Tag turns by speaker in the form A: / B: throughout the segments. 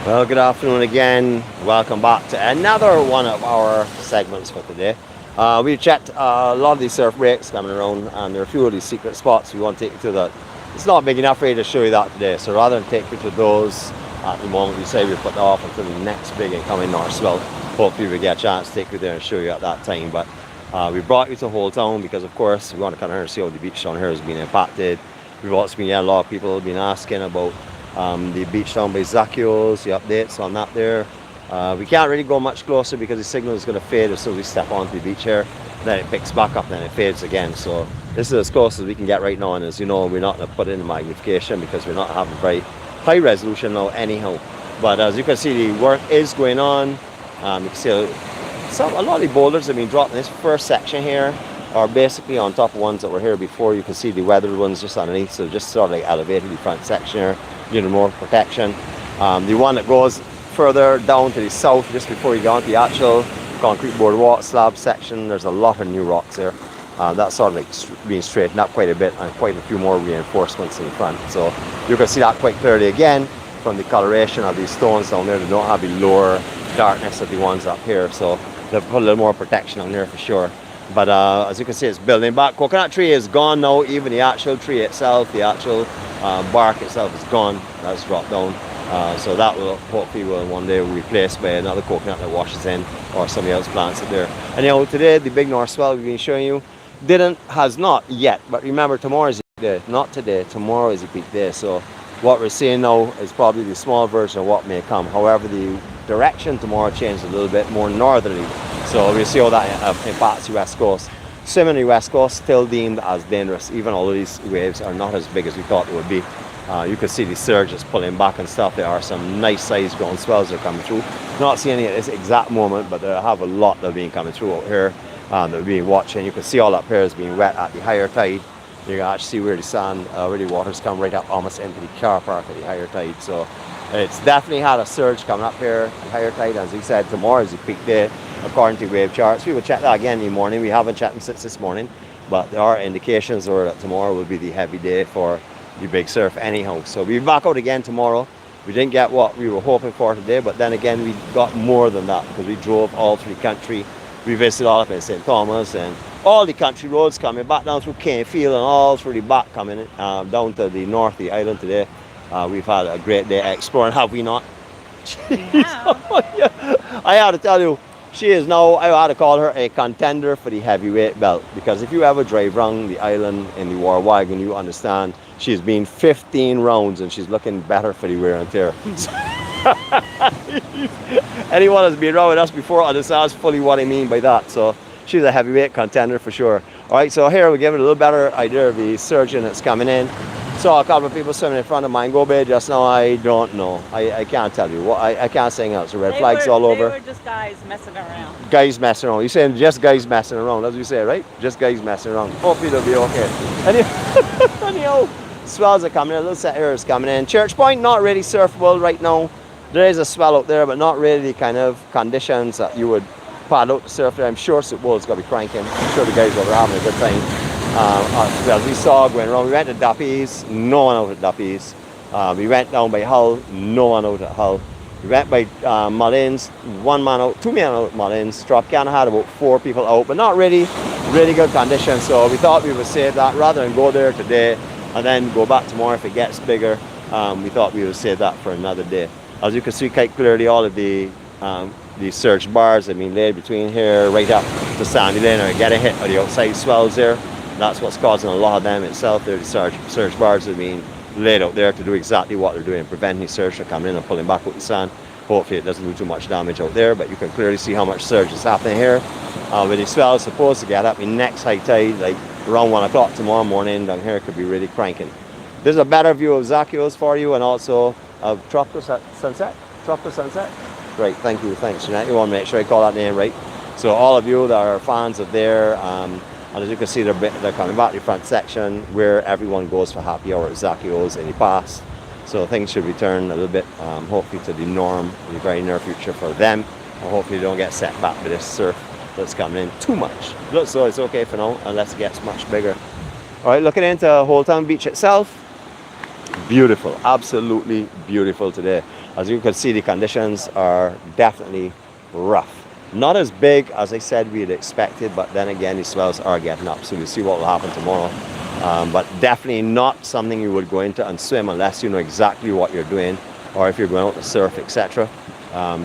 A: Well, good afternoon again. Welcome back to another one of our segments for today. We've checked a lot of these surf breaks coming around, and there are a few of these secret spots we want to take you to that. It's not big enough for you to show you that today, so rather than take you to those at the moment, we say we put off until the next big incoming north swell. Hopefully we get a chance to take you there and show you at that time. But we brought you to Holetown because, of course, we want to come here and see how the beach down here has been impacted. We've also been getting a lot of people have been asking about the beach down by Zacchio's, the updates on that there. We can't really go much closer because the signal is going to fade as soon as we step onto the beach here. Then it picks back up and then it fades again. So this is as close as we can get right now, and as you know, we're not going to put in the magnification because we're not having very high resolution now anyhow. But as you can see, the work is going on. You can see a lot of the boulders have been dropped in this first section here are basically on top of ones that were here before. You can see the weathered ones just underneath, so just sort of like elevated the front section here, you know, more protection. The one that goes further down to the south, just before you go onto the actual concrete boardwalk slab section, there's a lot of new rocks there. That's sort of like being straightened up quite a bit, and quite a few more reinforcements in the front. So you can see that quite clearly again from the coloration of these stones down there. They don't have the lower darkness of the ones up here, so they've put a little more protection on there for sure. But as you can see, it's building back. Coconut tree is gone now. Even the actual tree itself, the actual bark itself is gone. That's dropped down. So that will hopefully one day be replaced by another coconut that washes in, or somebody else plants it there. Anyhow, today the big north swell we've been showing you has not yet. But remember, tomorrow is the peak day. Not today. Tomorrow is the peak day. So what we're seeing now is probably the small version of what may come. However, the direction tomorrow changed a little bit more northerly. So we'll see how that impacts the west coast. Similarly, west coast still deemed as dangerous, even although these waves are not as big as we thought they would be. You can see the surge is pulling back and stuff. There are some nice sized ground swells that are coming through. Not seeing any at this exact moment, but there have a lot that have been coming through out here that we've been watching. You can see all up here is being wet at the higher tide. You can actually see where the sand, where the water's come right up almost into the car park at the higher tide. So it's definitely had a surge coming up here at higher tide. As we said, tomorrow is the peak day according to wave charts. We will check that again in the morning. We haven't checked them since this morning, but there are indications that tomorrow will be the heavy day for the big surf anyhow. So we'll be back out again tomorrow. We didn't get what we were hoping for today, but then again we got more than that because we drove all through the country. We visited all up in St. Thomas and all the country roads coming back down through Canefield and all through the back coming down to the north of the island today. We've had a great day exploring, have we not? Yeah. I had to tell you, she is now, I had to call her a contender for the heavyweight belt, because if you ever drive around the island in the war wagon, you understand she's been 15 rounds and she's looking better for the wear and tear. Anyone that's been around with us before understands fully what I mean by that. So she's a heavyweight contender for sure. All right, so here we're giving a little better idea of the surgeon that's coming in. Saw a couple of people swimming in front of Mango Bay just now. I don't know. I can't tell you. I can't say anything else. The red flags all over.
B: They were just guys messing around.
A: Guys messing around. You're saying just guys messing around, as you say, right? Just guys messing around. Hopefully they'll be okay. Anyhow, swells are coming in. A little set here is coming in. Church Point, not really surfable right now. There is a swell out there, but not really the kind of conditions that you would paddle out to surf there. I'm sure it's going to be cranking. I'm sure the guys will be having a good time. As we saw going around, we went to Duffy's, no one out at Duffy's. We went down by Hull, no one out at Hull. We went by Mullins, two men out at Mullins. Tropicana had about 4 people out, but not really good conditions. So we thought we would save that rather than go there today and then go back tomorrow if it gets bigger. We thought we would save that for another day. As you can see quite clearly, all of the surge bars have been laid between here right up to Sandy Lane are getting hit by the outside swells there. That's what's causing a lot of them itself. The surge bars have been laid out there to do exactly what they're doing, preventing the surge from coming in and pulling back with the sand. Hopefully it doesn't do too much damage out there, but you can clearly see how much surge is happening here. With the swell supposed to get up in next high tide, like around 1 o'clock tomorrow morning, down here could be really cranking. This is a better view of Zacchio's for you, and also of Tropical Sunset. Tropical Sunset? Great, thank you, thanks Jeannette. You want to make sure I call that name right. So all of you that are fans of there, and as you can see, they're coming back to the front section where everyone goes for happy hour at Zacchio's in the past. So things should return a little bit, hopefully to the norm in the very near future for them. And hopefully they don't get set back by this surf that's coming in too much. So it's okay for now, unless it gets much bigger. All right, looking into Holetown Beach itself. Beautiful, absolutely beautiful today. As you can see, the conditions are definitely rough. Not as big as I said we had expected, but then again, the swells are getting up. So we'll see what will happen tomorrow. But definitely not something you would go into and swim unless you know exactly what you're doing, or if you're going out to surf, etc.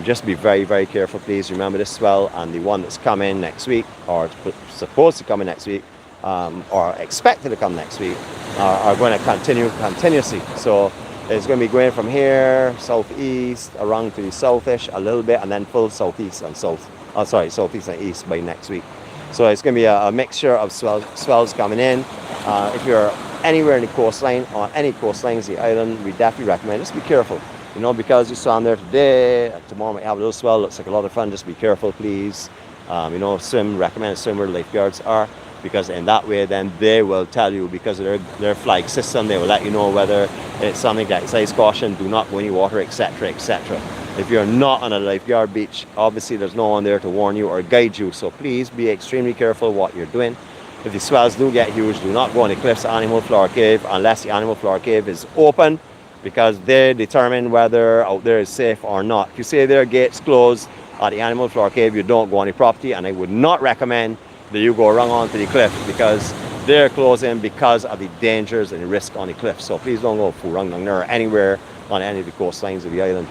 A: Just be very, very careful, please. Remember, this swell and the one that's coming next week, or supposed to come in next week, or expected to come next week, are going to continue continuously. So it's going to be going from here southeast around to the southish a little bit, and then full southeast and south. Oh, sorry, southeast and east by next week. So it's going to be a mixture of swells coming in. If you're anywhere in the coastline, on any coastlines of the island, we definitely recommend just be careful. You know, because you swam there today, tomorrow might have a little swell, looks like a lot of fun, just be careful, please. You know, recommend swim where the lifeguards are, because in that way then they will tell you, because of their flag system, they will let you know whether it's something like size caution, do not go in the water, etc., etc. If you're not on a lifeguard beach, obviously there's no one there to warn you or guide you, so please be extremely careful what you're doing. If the swells do get huge, do not go on the cliffs at Animal Flower Cave unless the Animal Flower Cave is open, because they determine whether out there is safe or not. If you see their gates closed at the Animal Flower Cave, you don't go on the property, and I would not recommend that you go around onto the cliff, because they're closing because of the dangers and the risk on the cliff. So please don't go furang or anywhere on any of the coastlines of the island.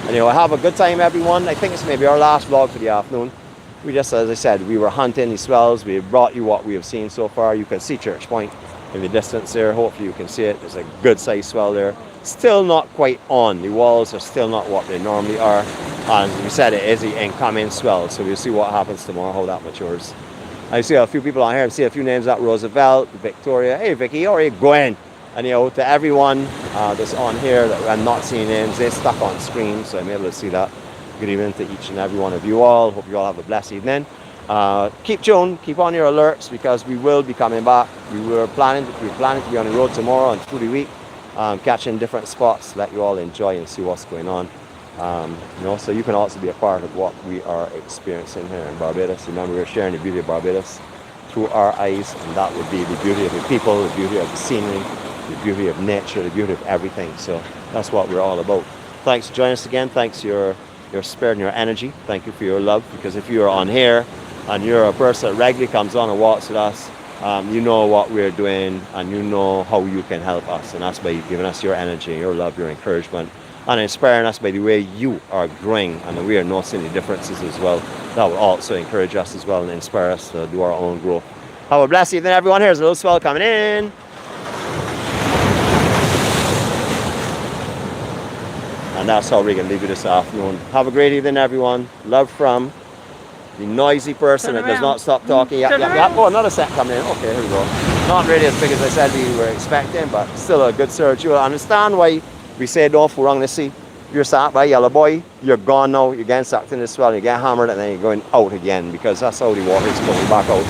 A: Anyway, have a good time, everyone. I think it's maybe our last vlog for the afternoon. We just, as I said, we were hunting the swells. We brought you what we have seen so far. You can see Church Point in the distance there. Hopefully you can see it. There's a good sized swell there. Still not quite on. The walls are still not what they normally are. And we said it is the incoming swell. So we'll see what happens tomorrow, how that matures. I see a few people on here. I see a few names at Roosevelt, Victoria. Hey, Vicky, how are you going? And, you know, to everyone that's on here that I'm not seeing names, they're stuck on screen, so I'm able to see that. Good evening to each and every one of you all. Hope you all have a blessed evening. Keep tuned, keep on your alerts, because we will be coming back. We're planning to be on the road tomorrow and through the week, catching different spots, let you all enjoy and see what's going on. You know, so you can also be a part of what we are experiencing here in Barbados. Remember, we're sharing the beauty of Barbados through our eyes, and that would be the beauty of the people, the beauty of the scenery, the beauty of nature, the beauty of everything. So that's what we're all about. Thanks for joining us again. Thanks for your spirit and your energy. Thank you for your love, because if you're on here and you're a person that regularly comes on and walks with us, you know what we're doing, and you know how you can help us, and that's by giving us your energy, your love, your encouragement, and inspiring us by the way you are growing, and we are noticing the differences as well. That will also encourage us as well and inspire us to do our own growth. Have a blessed evening, everyone. Here's a little swell coming in. And that's how we're going to leave you this afternoon. Have a great evening, everyone. Love from the noisy person that does not stop talking. Yep. Oh, another set coming in. Okay, here we go. Not really as big as I said we were expecting, but still a good surge. You'll understand why we say don't fool around the sea. You're sat by yellow boy, you're gone now, you're getting sucked in the swell, you get hammered, and then you're going out again, because that's how the water is coming back out.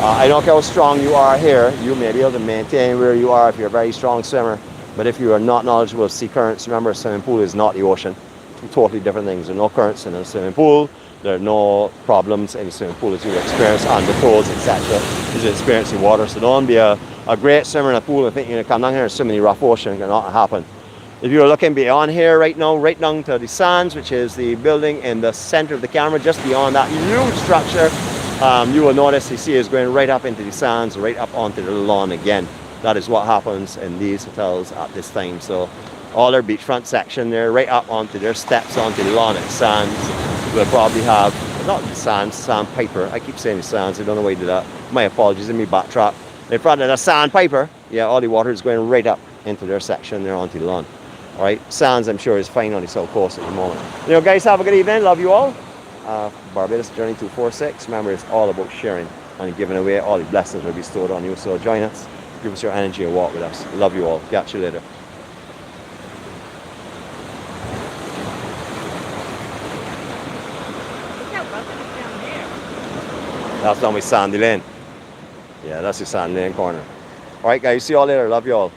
A: I don't care how strong you are here, you may be able to maintain where you are if you're a very strong swimmer. But if you are not knowledgeable of sea currents, remember, a swimming pool is not the ocean. Two totally different things. There are no currents in a swimming pool. There are no problems in a swimming pool as you experience undertows, etc. as you experience in water. So don't be a great swimmer in a pool and think you're going to come down here and swim in the rough ocean. It cannot happen. If you're looking beyond here right now, right down to the sands, which is the building in the center of the camera, just beyond that huge structure, you will notice the sea is going right up into the sands, right up onto the lawn again. That is what happens in these hotels at this time. So all their beachfront section there, right up onto their steps onto the lawn at sands, will probably have, not the sands, sandpiper. I keep saying the sands, I don't know why I do that. My apologies, let me backtrack. In front of the sandpiper, yeah, all the water is going right up into their section there onto the lawn. All right, sands I'm sure is fine on the south coast at the moment. You know, guys, have a good evening. Love you all. Barbados Journey 246. Remember, it's all about sharing and giving away. All the blessings will be bestowed on you. So join us. Give us your energy and walk with us. Love you all. Catch you later. That's down by Sandy Lane. Yeah, that's the Sandy Lane corner. All right, guys. See you all later. Love you all.